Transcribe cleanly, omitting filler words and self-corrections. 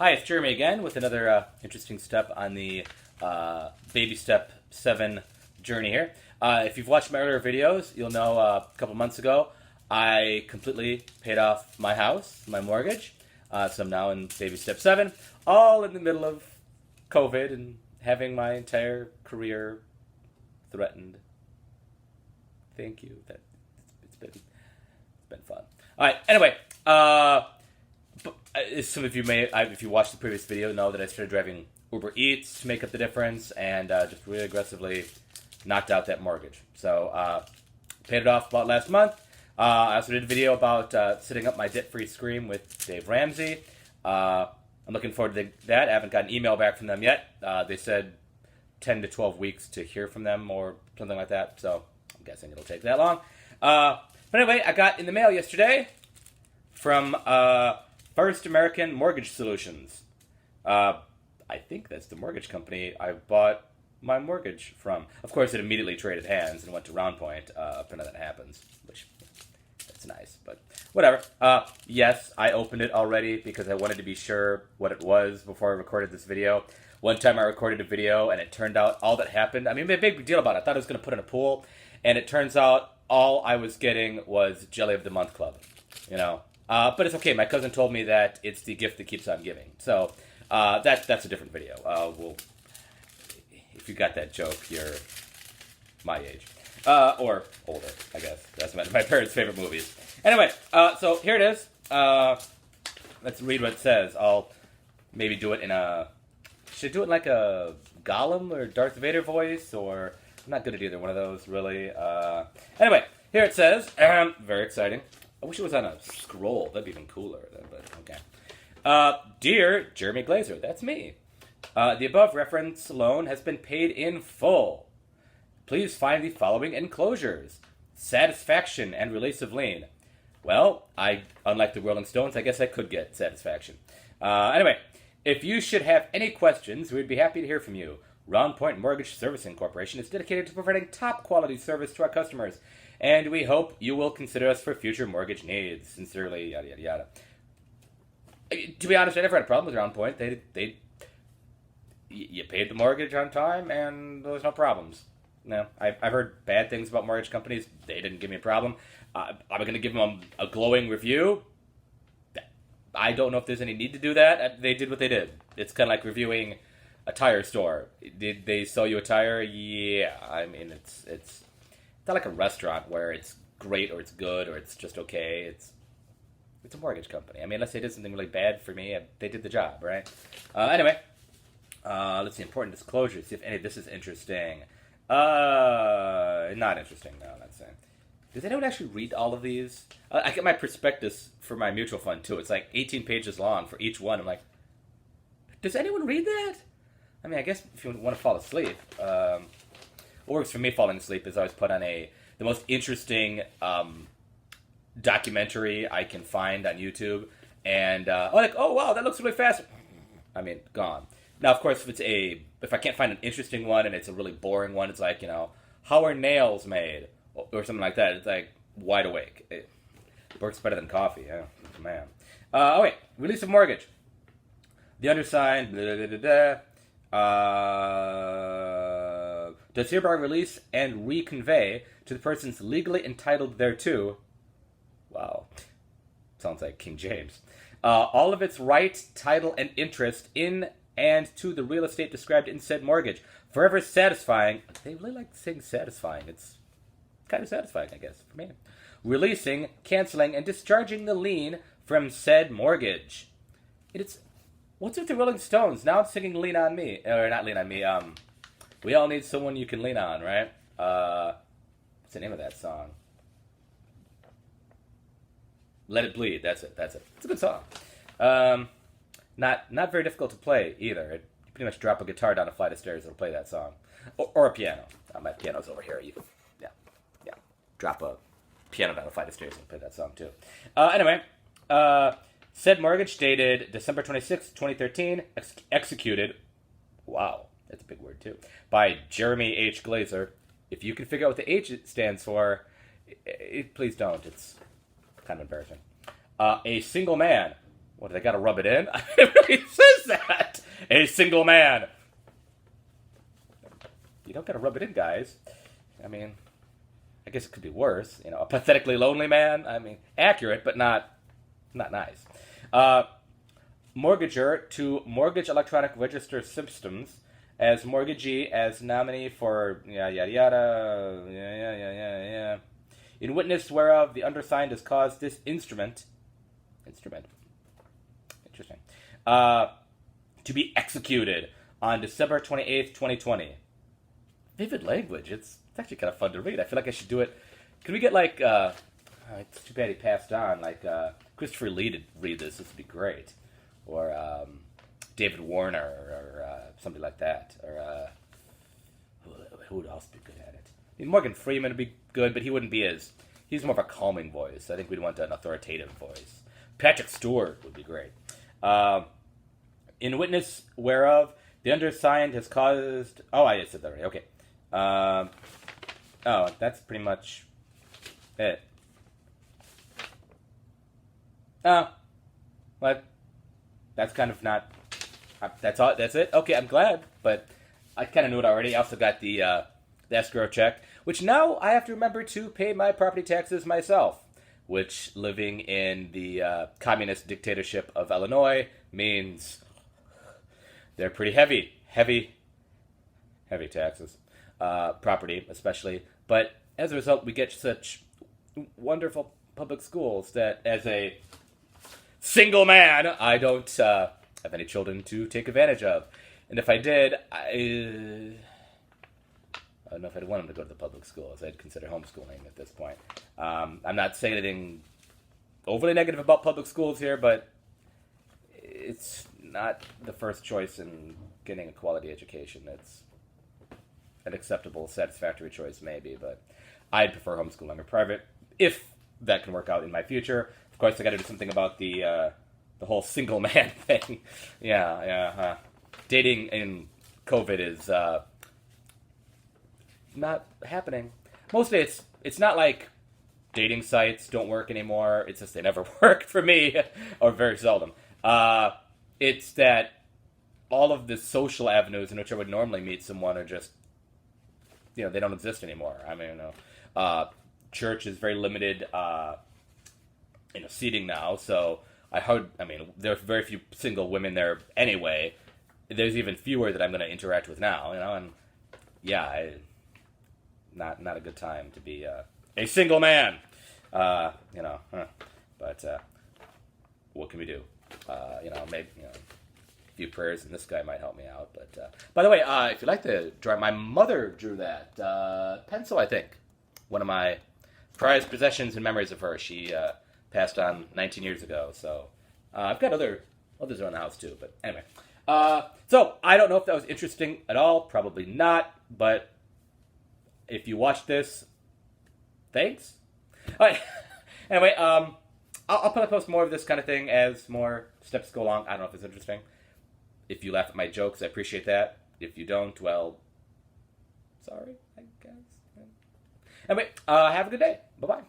Hi, it's Jeremy again with another interesting step on the baby step 7 journey here. If you've watched my earlier videos, you'll know a couple months ago I completely paid off my house, my mortgage. So I'm now in baby step 7, all in the middle of COVID and having my entire career threatened. Thank you. It's been fun. All right. Anyway, some of you may, if you watched the previous video, know that I started driving Uber Eats to make up the difference, and just really aggressively knocked out that mortgage. So paid it off about last month. I also did a video about setting up my debt-free scream with Dave Ramsey. I'm looking forward to that. I haven't got an email back from them yet. They said 10 to 12 weeks to hear from them or something like that. So I'm guessing it'll take that long. But anyway, I got in the mail yesterday from First American Mortgage Solutions. I think that's the mortgage company I bought my mortgage from. Of course, it immediately traded hands and went to Round Point if none of that happens, which that's nice, but whatever. Yes, I opened it already because I wanted to be sure what it was before I recorded this video. One time I recorded a video and it turned out all that happened, I made a big deal about it. I thought I was going to put in a pool, and it turns out all I was getting was Jelly of the Month Club, you know. But it's okay. My cousin told me that it's the gift that keeps on giving. So that's a different video. If you got that joke, you're my age. Or older, I guess. That's my parents' favorite movies. Anyway, so here it is. Let's read what it says. I'll maybe do it in a... Should I do it in like a Gollum or Darth Vader voice? Or... I'm not good at either one of those, really. Anyway, here it says. Very exciting. I wish it was on a scroll. That'd be even cooler. But okay. Dear Jeremy Glazer, that's me. The above reference loan has been paid in full. Please find the following enclosures. Satisfaction and release of lien. Well, unlike the Rolling Stones, I guess I could get satisfaction. Anyway, if you should have any questions, we'd be happy to hear from you. Round Point Mortgage Servicing Corporation is dedicated to providing top quality service to our customers, and we hope you will consider us for future mortgage needs. Sincerely, yada yada yada. To be honest, I never had a problem with Round Point. You paid the mortgage on time, and there was no problems. No, I've heard bad things about mortgage companies. They didn't give me a problem. I'm going to give them a glowing review. I don't know if there's any need to do that. They did what they did. It's kind of like reviewing a tire store. Did they sell you a tire? Yeah. I mean, it's not like a restaurant where it's great or it's good or it's just okay. It's a mortgage company. I mean, unless they did something really bad for me, they did the job, right? Anyway, let's see. Important disclosures. See if any of this is interesting. Not interesting. No, I'm not saying. Does anyone actually read all of these? I get my prospectus for my mutual fund, too. It's like 18 pages long for each one. I'm like, does anyone read that? I mean, I guess if you want to fall asleep. What works for me falling asleep is I always put on the most interesting documentary I can find on YouTube. And, oh, wow, that looks really fast. I mean, gone. Now, of course, if I can't find an interesting one and it's a really boring one, it's like, how are nails made? Or something like that. It's like wide awake. It works better than coffee. Yeah, man. Wait. Release of mortgage. The undersigned does hereby release and reconvey to the persons legally entitled thereto. Wow. Sounds like King James. All of its right, title, and interest in and to the real estate described in said mortgage, forever satisfying. They really like saying satisfying. It's kind of satisfying, I guess, for me. Releasing, canceling, and discharging the lien from said mortgage. What's with the Rolling Stones? Now I'm singing Lean on Me. Or not Lean on Me. We all need someone you can lean on, right? What's the name of that song? Let It Bleed. That's it. It's a good song. Not very difficult to play either. You pretty much drop a guitar down a flight of stairs, it'll play that song. Or a piano. My piano's over here. Yeah. Drop a piano down a flight of stairs and play that song too. Anyway, said mortgage dated December 26, 2013, executed, wow, that's a big word too, by Jeremy H. Glazer. If you can figure out what the H stands for, please don't. It's kind of embarrassing. A single man What, do they got to rub it in? It really says that. A single man. You don't got to rub it in, guys. I mean, I guess it could be worse. You know, a pathetically lonely man. I mean, accurate, but not nice. Mortgager to Mortgage Electronic Register Systems as mortgagee as nominee for yada yada yeah. In witness whereof the undersigned has caused this instrument, interesting, to be executed on December 28th, 2020. Vivid language. It's actually kind of fun to read. I feel like I should do it. Could we get like, it's too bad he passed on, like Christopher Lee to read this. This would be great. Or David Warner, or somebody like that. Or who would else be good at it? I mean, Morgan Freeman would be good, but he wouldn't be as... He's more of a calming voice. I think we'd want an authoritative voice. Patrick Stewart would be great. In witness whereof, the undersigned has caused... Oh, I said that already. Okay. That's pretty much it. What? That's kind of not... That's all. That's it? Okay, I'm glad, but I kind of knew it already. I also got the escrow check, which now I have to remember to pay my property taxes myself, which living in the communist dictatorship of Illinois means they're pretty heavy taxes, property especially. But as a result, we get such wonderful public schools that as a single man, I don't have any children to take advantage of. And if I did, I don't know if I'd want them to go to the public schools. I'd consider homeschooling at this point. I'm not saying anything overly negative about public schools here, but it's not the first choice in getting a quality education. It's an acceptable, satisfactory choice, maybe, but I'd prefer homeschooling or private, if that can work out in my future. Of course, I got to do something about the whole single man thing. Dating in COVID is not happening. Mostly, it's not like dating sites don't work anymore. It's just they never work for me, or very seldom. It's that all of the social avenues in which I would normally meet someone are just, they don't exist anymore. I mean, church is very limited, seating now. So there's very few single women there anyway. There's even fewer that I'm going to interact with now, and not a good time to be a single man, But what can we do? Maybe a few prayers, and this guy might help me out. But by the way, if you'd like to draw, my mother drew that pencil. I think one of my prized possessions and memories of her. She passed on 19 years ago. So I've got others around the house too. But anyway, so I don't know if that was interesting at all. Probably not. But if you watched this, thanks. All right. Anyway, I'll probably post more of this kind of thing as more steps go along. I don't know if it's interesting. If you laugh at my jokes, I appreciate that. If you don't, well, sorry, I guess. Anyway, have a good day. Bye-bye.